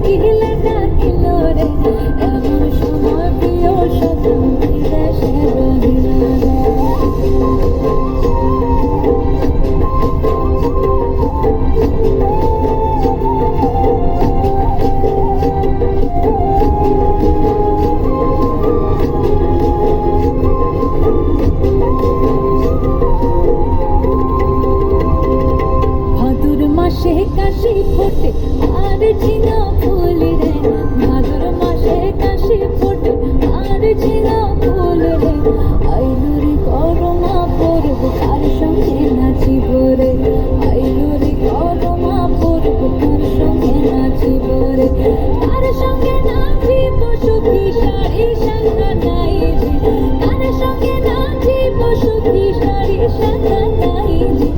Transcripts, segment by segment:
কোকিলা ডাকিল রে এমন সময় প্রিয় সখী বিদেশে রহিল রে। ভাদুর মাসে কাশি ফোটে আর ঝিঙা ফুল রে, ভাদুর মাসে কাশি ফোটে আর ঝিঙা ফুল রে, আইলো রে করমা পরব কার সঙ্গে নাচিব রে, আইলো রে করমা পরব কার সঙ্গে নাচিব রে, কার সঙ্গে নাচিব সখী শাড়ি সাঙ্গা নাই রে, কার সঙ্গে নাচিব সখী শাড়ি সাঙ্গা নাই রে,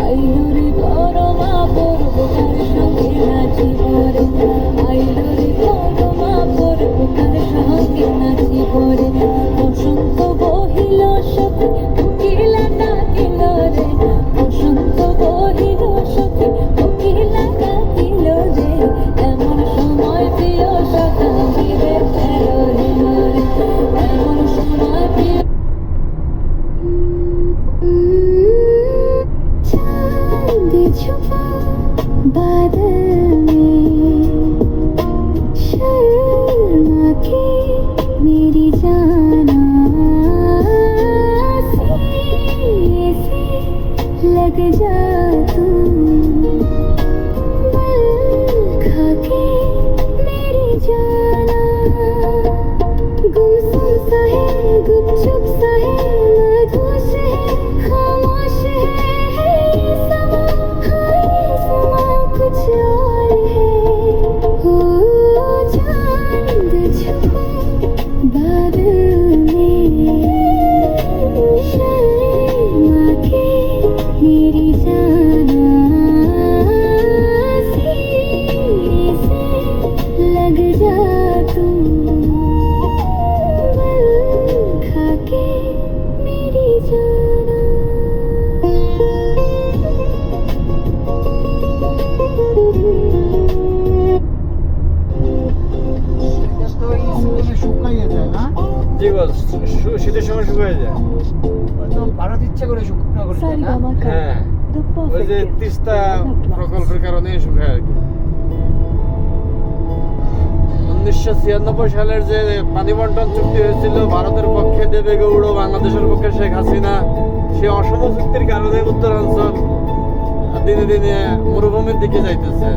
আইলো রে করমা পরব কার সঙ্গে নাচিব রে, আইলো রে করমা পরব কার সঙ্গে নাচিব রে। বসন্ত বহিল সখী কোকিলা ডাকিল রে, বসন্ত বহিল সখী কোকিলা ডাকিল রে, এমন সময় প্রিয় সখা বিদেশে রহিল রে, এমন সময় প্রিয়। चांद छुपा बादल में, शर्मा के मेरी जाना सीने से लग जा तू, बल खा के मेरी जाना, गुमसुम सा है गुपचुप सा है मधुश है खामोश है ये समा, हाँ ये समा कुछ और है। हो चांद छुपा बादल में, शर्मा के मेरी जाना सीने से लग जा तू, बल खा के मेरी जाना। এটা তো এই সিজনে শুকাইয়ে যায় না, জি বস, শীতের সময় শুকিয়ে যায়। হয়তো ভারত ইচ্ছে করে শুকনো করে দেয় না। হ্যাঁ, ওই যে তিস্তা প্রকল্পের কারণে শুকায় আর কি। 1996 সালের যে পানি বন্টন চুক্তি হয়েছিল ভারতের পক্ষে দেবেগৌড়, বাংলাদেশের পক্ষে শেখ হাসিনা, সেই অসম চুক্তির কারণে উত্তরাঞ্চল দিনে দিনে মরুভূমির দিকে যাইতেছে।